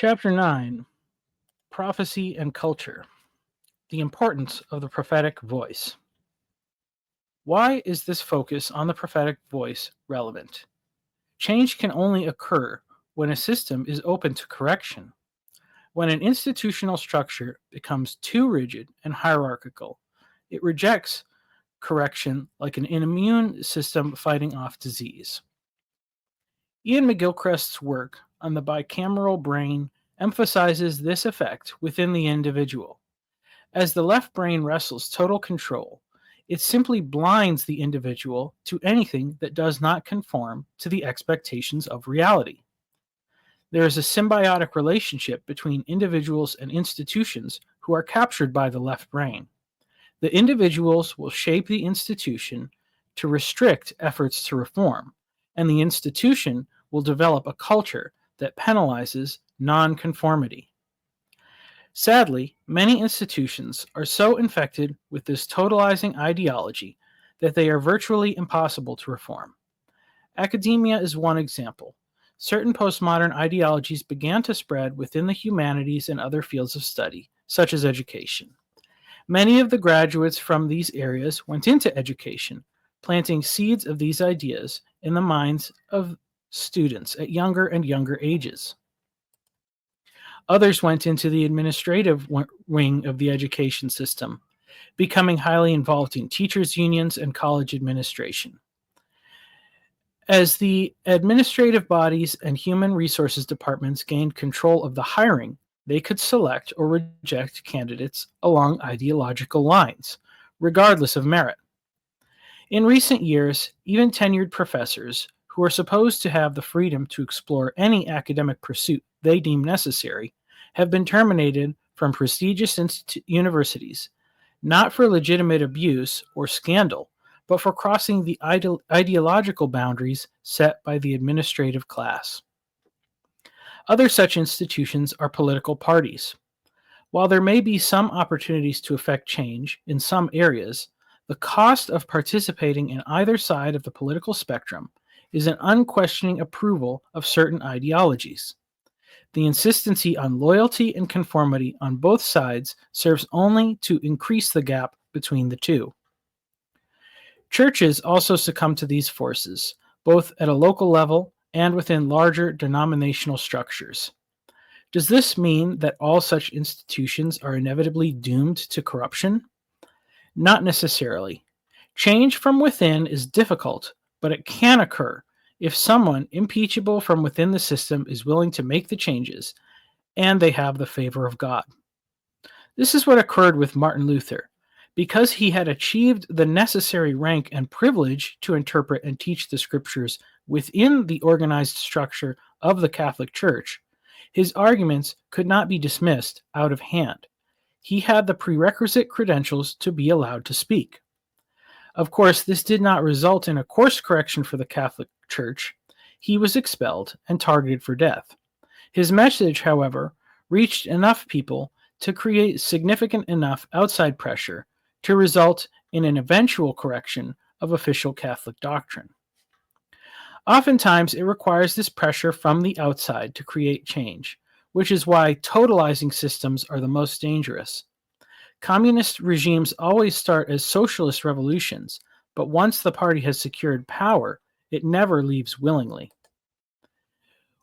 Chapter 9, Prophecy and Culture, the Importance of the Prophetic Voice. Why is this focus on the prophetic voice relevant? Change can only occur when a system is open to correction. When an institutional structure becomes too rigid and hierarchical, it rejects correction like an immune system fighting off disease. Ian McGilchrist's work on the bicameral brain emphasizes this effect within the individual. As the left brain wrestles total control, it simply blinds the individual to anything that does not conform to the expectations of reality. There is a symbiotic relationship between individuals and institutions who are captured by the left brain. The individuals will shape the institution to restrict efforts to reform, and the institution will develop a culture that penalizes nonconformity. Sadly, many institutions are so infected with this totalizing ideology that they are virtually impossible to reform. Academia is one example. Certain postmodern ideologies began to spread within the humanities and other fields of study, such as education. Many of the graduates from these areas went into education, planting seeds of these ideas in the minds of students at younger and younger ages. Others went into the administrative wing of the education system, becoming highly involved in teachers' unions and college administration. As the administrative bodies and human resources departments gained control of the hiring, they could select or reject candidates along ideological lines, regardless of merit. In recent years, even tenured professors, who are supposed to have the freedom to explore any academic pursuit they deem necessary, have been terminated from prestigious universities, not for legitimate abuse or scandal, but for crossing the ideological boundaries set by the administrative class. Other such institutions are political parties. While there may be some opportunities to effect change in some areas, the cost of participating in either side of the political spectrum is an unquestioning approval of certain ideologies. The insistency on loyalty and conformity on both sides serves only to increase the gap between the two. Churches also succumb to these forces, both at a local level and within larger denominational structures. Does this mean that all such institutions are inevitably doomed to corruption? Not necessarily. Change from within is difficult, but it can occur if someone impeachable from within the system is willing to make the changes, and they have the favor of God. This is what occurred with Martin Luther. Because he had achieved the necessary rank and privilege to interpret and teach the scriptures within the organized structure of the Catholic Church, his arguments could not be dismissed out of hand. He had the prerequisite credentials to be allowed to speak. Of course, this did not result in a course correction for the Catholic Church. He was expelled and targeted for death. His message, however, reached enough people to create significant enough outside pressure to result in an eventual correction of official Catholic doctrine. Oftentimes, it requires this pressure from the outside to create change, which is why totalizing systems are the most dangerous. Communist regimes always start as socialist revolutions, but once the party has secured power, it never leaves willingly.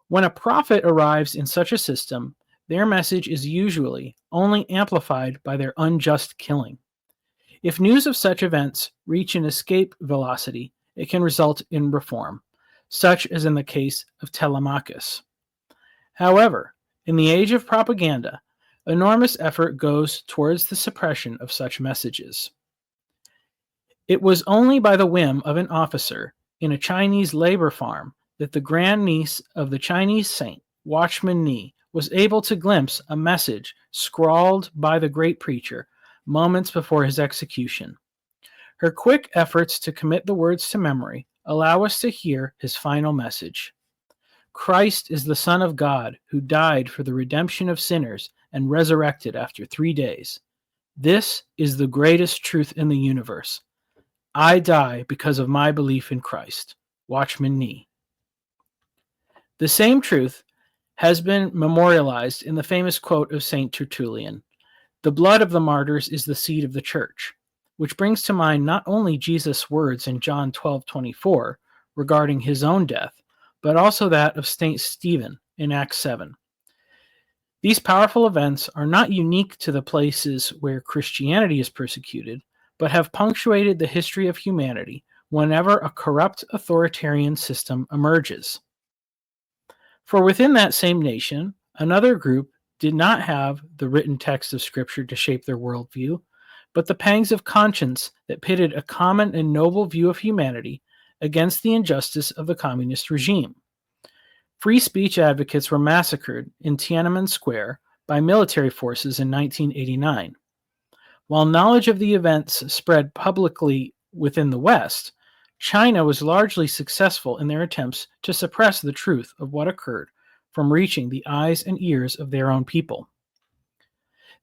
When a prophet arrives in such a system, their message is usually only amplified by their unjust killing. If news of such events reach an escape velocity, it can result in reform, such as in the case of Telemachus. However, in the age of propaganda, enormous effort goes towards the suppression of such messages. It was only by the whim of an officer in a Chinese labor farm that the grandniece of the Chinese saint, Watchman Nee, was able to glimpse a message scrawled by the great preacher moments before his execution. Her quick efforts to commit the words to memory allow us to hear his final message. Christ is the Son of God who died for the redemption of sinners and resurrected after 3 days. This is the greatest truth in the universe. I die because of my belief in Christ. Watchman Nee. The same truth has been memorialized in the famous quote of St. Tertullian: "The blood of the martyrs is the seed of the church," which brings to mind not only Jesus' words in John 12:24 regarding his own death, but also that of St. Stephen in Acts 7. These powerful events are not unique to the places where Christianity is persecuted, but have punctuated the history of humanity whenever a corrupt authoritarian system emerges. For within that same nation, another group did not have the written text of Scripture to shape their worldview, but the pangs of conscience that pitted a common and noble view of humanity against the injustice of the communist regime. Free speech advocates were massacred in Tiananmen Square by military forces in 1989. While knowledge of the events spread publicly within the West, China was largely successful in their attempts to suppress the truth of what occurred from reaching the eyes and ears of their own people.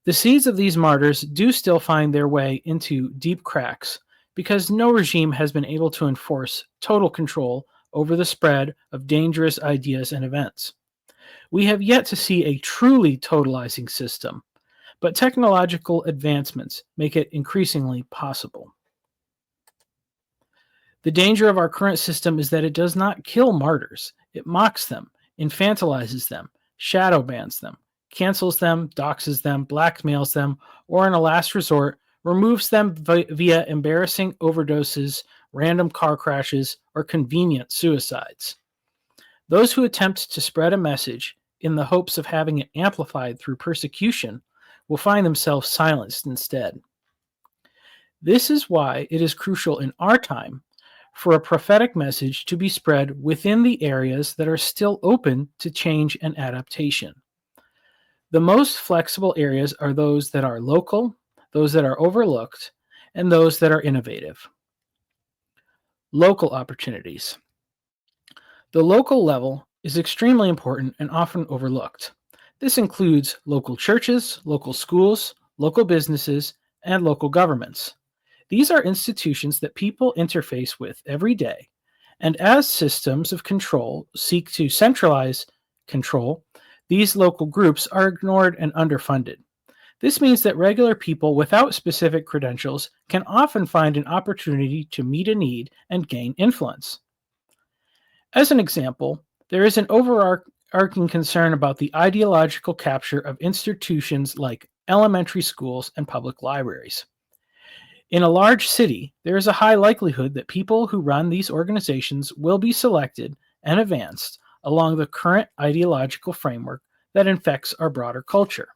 The seeds of these martyrs do still find their way into deep cracks because no regime has been able to enforce total control over the spread of dangerous ideas and events. We have yet to see a truly totalizing system, but technological advancements make it increasingly possible. The danger of our current system is that it does not kill martyrs. It mocks them, infantilizes them, shadow bans them, cancels them, doxes them, blackmails them, or in a last resort, removes them via embarrassing overdoses, random car crashes, or convenient suicides. Those who attempt to spread a message in the hopes of having it amplified through persecution will find themselves silenced instead. This is why it is crucial in our time for a prophetic message to be spread within the areas that are still open to change and adaptation. The most flexible areas are those that are local, those that are overlooked, and those that are innovative. Local opportunities. The local level is extremely important and often overlooked. This includes local churches, local schools, local businesses, and local governments. These are institutions that people interface with every day, and as systems of control seek to centralize control, these local groups are ignored and underfunded. This means that regular people without specific credentials can often find an opportunity to meet a need and gain influence. As an example, there is an overarching concern about the ideological capture of institutions like elementary schools and public libraries. In a large city, there is a high likelihood that people who run these organizations will be selected and advanced along the current ideological framework that infects our broader culture.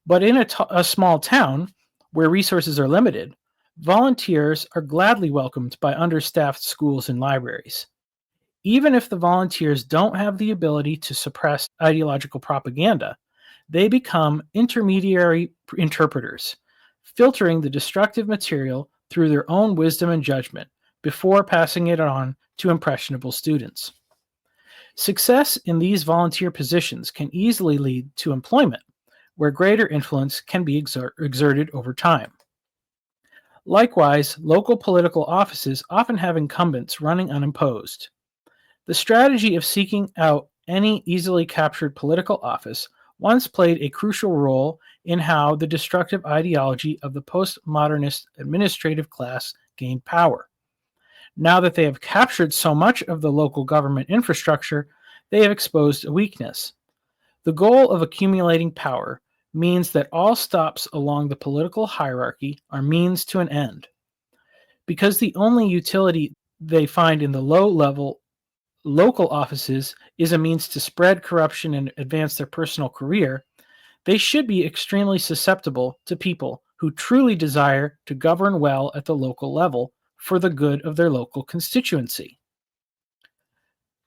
But in a small town where resources are limited, volunteers are gladly welcomed by understaffed schools and libraries. Even if the volunteers don't have the ability to suppress ideological propaganda, they become intermediary interpreters, filtering the destructive material through their own wisdom and judgment before passing it on to impressionable students. Success in these volunteer positions can easily lead to employment, where greater influence can be exerted over time. Likewise, local political offices often have incumbents running unopposed. The strategy of seeking out any easily captured political office once played a crucial role in how the destructive ideology of the postmodernist administrative class gained power. Now that they have captured so much of the local government infrastructure, they have exposed a weakness. The goal of accumulating power means that all stops along the political hierarchy are means to an end. Because the only utility they find in the low-level local offices is a means to spread corruption and advance their personal career, they should be extremely susceptible to people who truly desire to govern well at the local level for the good of their local constituency.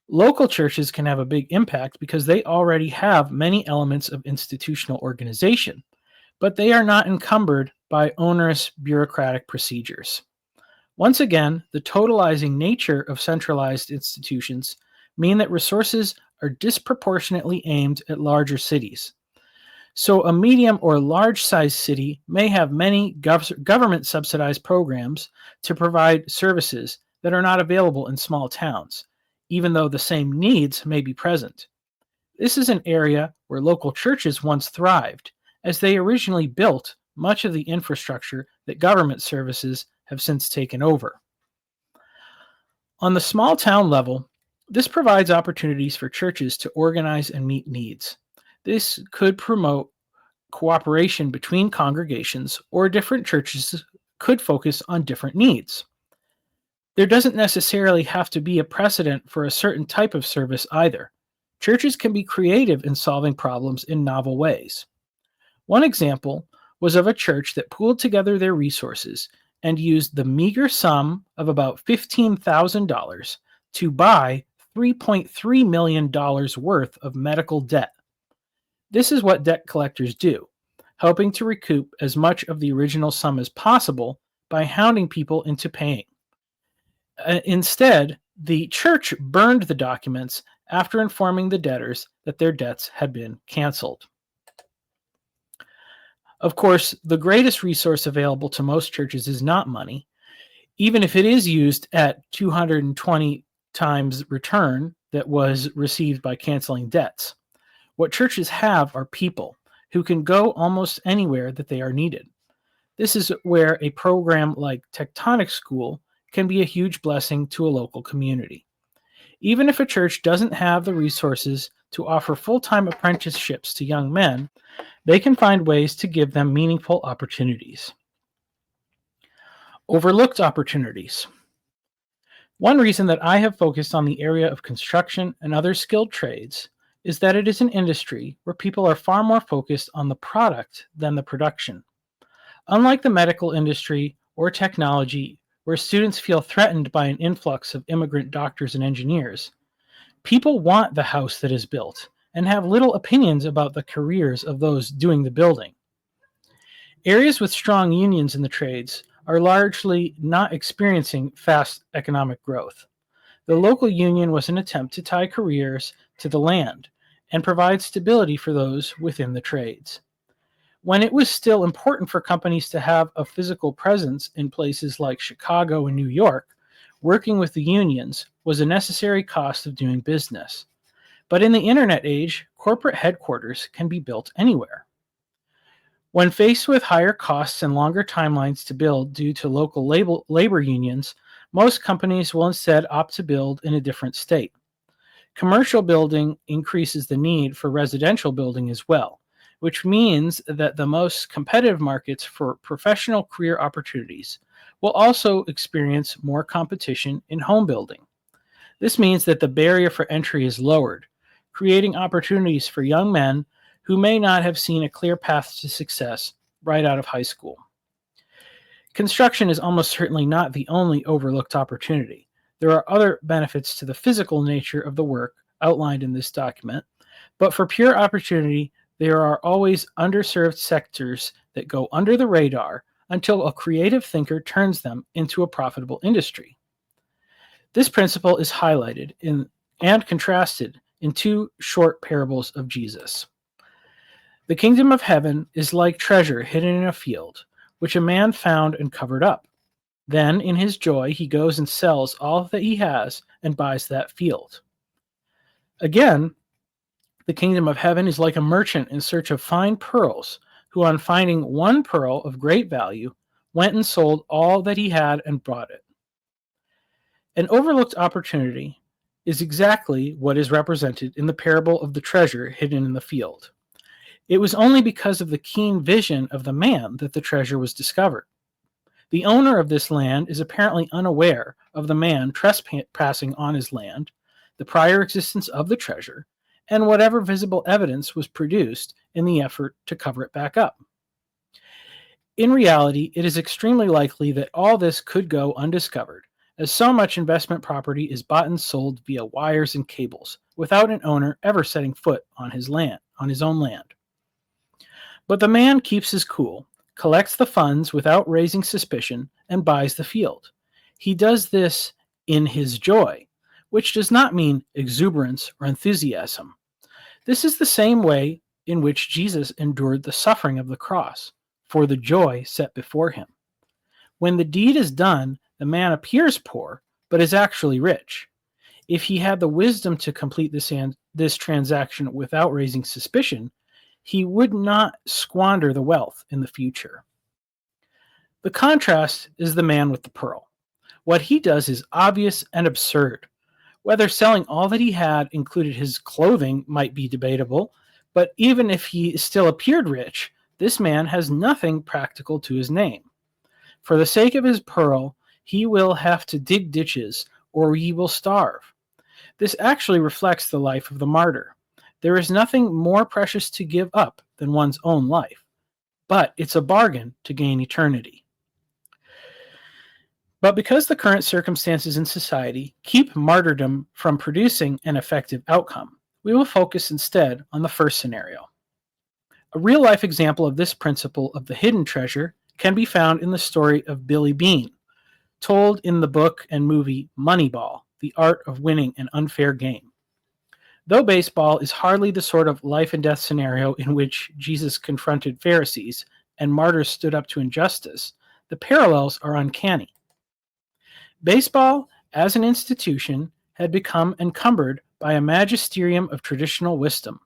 Local churches can have a big impact because they already have many elements of institutional organization, but they are not encumbered by onerous bureaucratic procedures. Once again, the totalizing nature of centralized institutions mean that resources are disproportionately aimed at larger cities. So a medium or large-sized city may have many government-subsidized programs to provide services that are not available in small towns, even though the same needs may be present. This is an area where local churches once thrived, as they originally built much of the infrastructure that government services have since taken over. On the small town level, this provides opportunities for churches to organize and meet needs. This could promote cooperation between congregations, or different churches could focus on different needs. There doesn't necessarily have to be a precedent for a certain type of service either. Churches can be creative in solving problems in novel ways. One example was of a church that pooled together their resources and used the meager sum of about $15,000 to buy $3.3 million worth of medical debt. This is what debt collectors do, helping to recoup as much of the original sum as possible by hounding people into paying. Instead, the church burned the documents after informing the debtors that their debts had been canceled. Of course, the greatest resource available to most churches is not money, even if it is used at 220 times return that was received by canceling debts. What churches have are people who can go almost anywhere that they are needed. This is where a program like Tectonic School can be a huge blessing to a local community. Even if a church doesn't have the resources to offer full-time apprenticeships to young men, they can find ways to give them meaningful opportunities. Overlooked opportunities. One reason that I have focused on the area of construction and other skilled trades is that it is an industry where people are far more focused on the product than the production. Unlike the medical industry or technology, where students feel threatened by an influx of immigrant doctors and engineers, people want the house that is built and have little opinions about the careers of those doing the building. Areas with strong unions in the trades are largely not experiencing fast economic growth. The local union was an attempt to tie careers to the land and provide stability for those within the trades. When it was still important for companies to have a physical presence in places like Chicago and New York, working with the unions was a necessary cost of doing business. But in the internet age, corporate headquarters can be built anywhere. When faced with higher costs and longer timelines to build due to local labor unions, most companies will instead opt to build in a different state. Commercial building increases the need for residential building as well, which means that the most competitive markets for professional career opportunities will also experience more competition in home building. This means that the barrier for entry is lowered, creating opportunities for young men who may not have seen a clear path to success right out of high school. Construction is almost certainly not the only overlooked opportunity. There are other benefits to the physical nature of the work outlined in this document, but for pure opportunity, there are always underserved sectors that go under the radar until a creative thinker turns them into a profitable industry. This principle is highlighted and contrasted in two short parables of Jesus. The kingdom of heaven is like treasure hidden in a field, which a man found and covered up. Then, in his joy, he goes and sells all that he has and buys that field. Again, the kingdom of heaven is like a merchant in search of fine pearls, who, on finding one pearl of great value, went and sold all that he had and bought it. An overlooked opportunity is exactly what is represented in the parable of the treasure hidden in the field. It was only because of the keen vision of the man that the treasure was discovered. The owner of this land is apparently unaware of the man trespassing on his land, the prior existence of the treasure, and whatever visible evidence was produced in the effort to cover it back up. In reality, it is extremely likely that all this could go undiscovered, as so much investment property is bought and sold via wires and cables, without an owner ever setting foot on his own land. But the man keeps his cool, collects the funds without raising suspicion, and buys the field. He does this in his joy, which does not mean exuberance or enthusiasm. This is the same way in which Jesus endured the suffering of the cross, for the joy set before him. When the deed is done, the man appears poor, but is actually rich. If he had the wisdom to complete this this transaction without raising suspicion, he would not squander the wealth in the future. The contrast is the man with the pearl. What he does is obvious and absurd. Whether selling all that he had included his clothing might be debatable, but even if he still appeared rich, this man has nothing practical to his name. For the sake of his pearl, he will have to dig ditches, or he will starve. This actually reflects the life of the martyr. There is nothing more precious to give up than one's own life, but it's a bargain to gain eternity. But because the current circumstances in society keep martyrdom from producing an effective outcome, we will focus instead on the first scenario. A real-life example of this principle of the hidden treasure can be found in the story of Billy Beane, told in the book and movie Moneyball, The Art of Winning an Unfair Game. Though baseball is hardly the sort of life and death scenario in which Jesus confronted Pharisees and martyrs stood up to injustice, the parallels are uncanny. Baseball, as an institution, had become encumbered by a magisterium of traditional wisdom.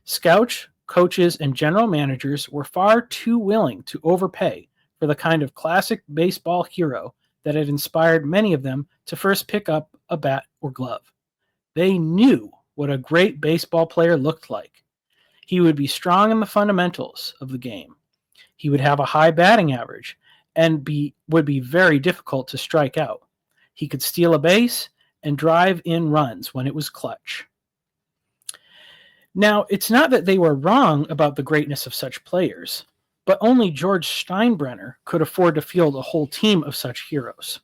Scouts, coaches, and general managers were far too willing to overpay for the kind of classic baseball hero that had inspired many of them to first pick up a bat or glove. They knew what a great baseball player looked like. He would be strong in the fundamentals of the game. He would have a high batting average and would be very difficult to strike out. He could steal a base and drive in runs when it was clutch. Now, it's not that they were wrong about the greatness of such players, but only George Steinbrenner could afford to field a whole team of such heroes.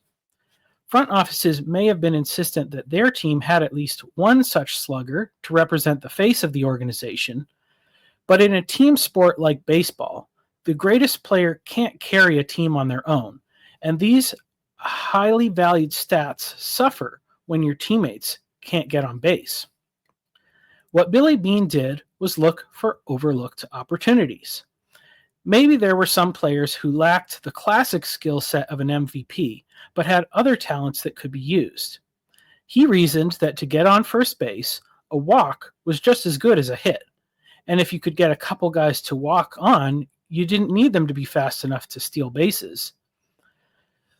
Front offices may have been insistent that their team had at least one such slugger to represent the face of the organization, but in a team sport like baseball, the greatest player can't carry a team on their own, and these highly valued stats suffer when your teammates can't get on base. What Billy Beane did was look for overlooked opportunities. Maybe there were some players who lacked the classic skill set of an MVP, but had other talents that could be used. He reasoned that to get on first base, a walk was just as good as a hit, and if you could get a couple guys to walk on, you didn't need them to be fast enough to steal bases.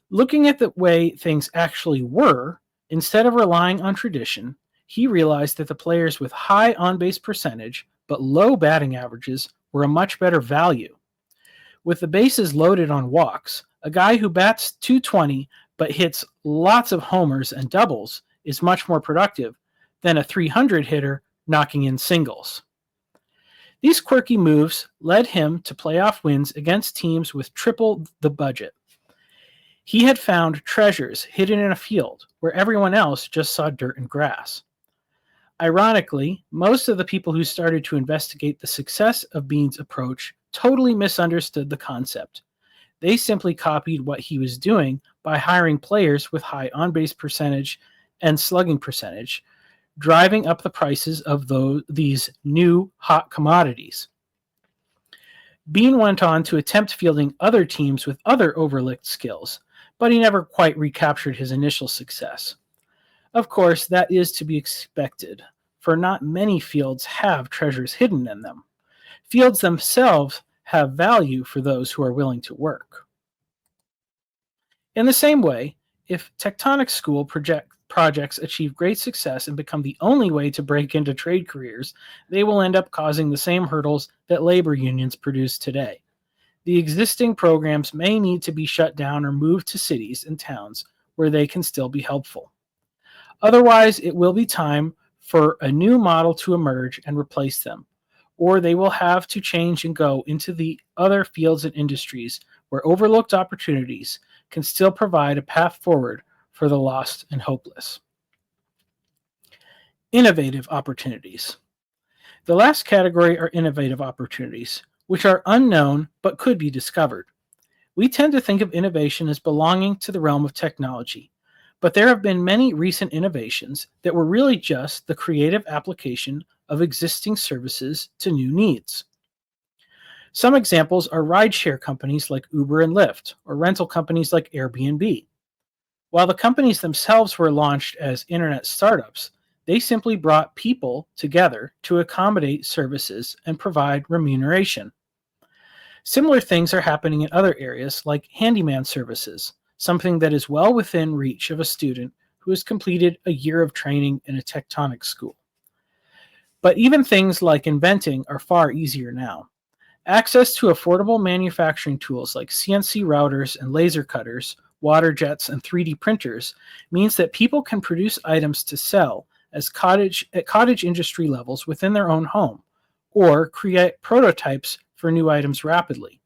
Looking at the way things actually were, instead of relying on tradition, he realized that the players with high on-base percentage but low batting averages were a much better value. With the bases loaded on walks, a guy who bats .220 but hits lots of homers and doubles is much more productive than a .300 hitter knocking in singles. These quirky moves led him to playoff wins against teams with triple the budget. He had found treasures hidden in a field where everyone else just saw dirt and grass. Ironically, most of the people who started to investigate the success of Beane's approach totally misunderstood the concept. They simply copied what he was doing by hiring players with high on-base percentage and slugging percentage, driving up the prices of these new hot commodities. Beane went on to attempt fielding other teams with other overlooked skills, but he never quite recaptured his initial success. Of course, that is to be expected, for not many fields have treasures hidden in them. Fields themselves have value for those who are willing to work. In the same way, if tectonic school projects achieve great success and become the only way to break into trade careers, they will end up causing the same hurdles that labor unions produce today. The existing programs may need to be shut down or moved to cities and towns where they can still be helpful. Otherwise, it will be time for a new model to emerge and replace them, or they will have to change and go into the other fields and industries where overlooked opportunities can still provide a path forward for the lost and hopeless. Innovative opportunities. The last category are innovative opportunities, which are unknown but could be discovered. We tend to think of innovation as belonging to the realm of technology, but there have been many recent innovations that were really just the creative application of existing services to new needs. Some examples are rideshare companies like Uber and Lyft, or rental companies like Airbnb. While the companies themselves were launched as internet startups, They simply brought people together to accommodate services and provide remuneration. Similar things are happening in other areas like handyman services, something that is well within reach of a student who has completed a year of training in a tectonic school. But even things like inventing are far easier now. Access to affordable manufacturing tools like CNC routers and laser cutters, water jets, and 3D printers means that people can produce items to sell at cottage industry levels within their own home, or create prototypes for new items rapidly.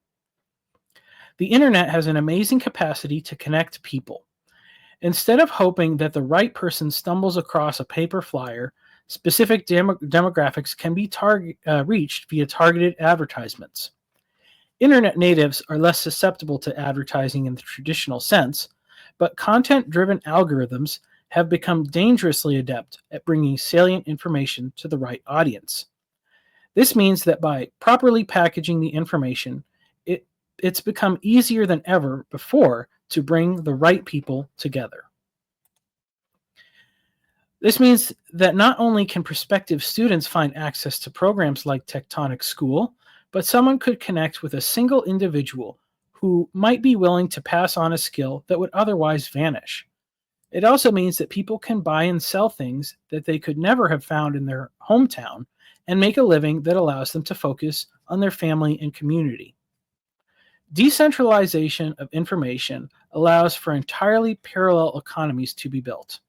The internet has an amazing capacity to connect people. Instead of hoping that the right person stumbles across a paper flyer, specific demographics can be reached via targeted advertisements. Internet natives are less susceptible to advertising in the traditional sense, but content-driven algorithms have become dangerously adept at bringing salient information to the right audience. This means that by properly packaging the information, it's become easier than ever before to bring the right people together. This means that not only can prospective students find access to programs like Tectonic School, but someone could connect with a single individual who might be willing to pass on a skill that would otherwise vanish. It also means that people can buy and sell things that they could never have found in their hometown and make a living that allows them to focus on their family and community. Decentralization of information allows for entirely parallel economies to be built.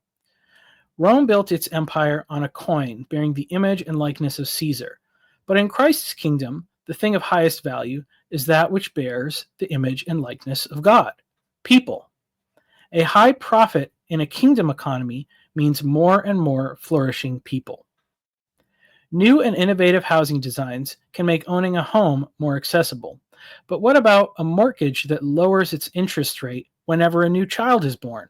Rome built its empire on a coin bearing the image and likeness of Caesar, but in Christ's kingdom, the thing of highest value is that which bears the image and likeness of God, people. A high profit in a kingdom economy means more and more flourishing people. New and innovative housing designs can make owning a home more accessible. But what about a mortgage that lowers its interest rate whenever a new child is born?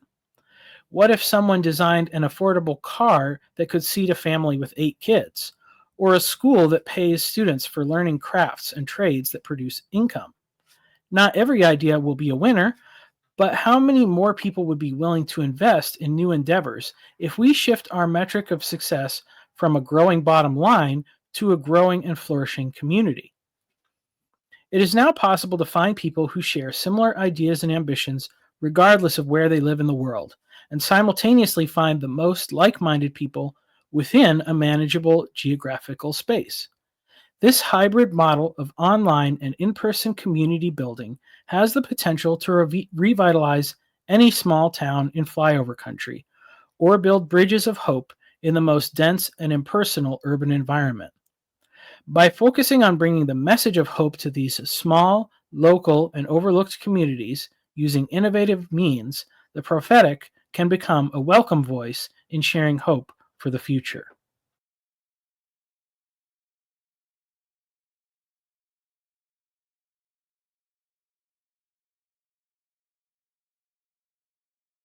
What if someone designed an affordable car that could seat a family with 8 kids? Or a school that pays students for learning crafts and trades that produce income? Not every idea will be a winner, but how many more people would be willing to invest in new endeavors if we shift our metric of success from a growing bottom line to a growing and flourishing community? It is now possible to find people who share similar ideas and ambitions regardless of where they live in the world, and simultaneously find the most like-minded people within a manageable geographical space. This hybrid model of online and in-person community building has the potential to revitalize any small town in flyover country, or build bridges of hope in the most dense and impersonal urban environment. By focusing on bringing the message of hope to these small, local, and overlooked communities using innovative means, the prophetic can become a welcome voice in sharing hope for the future.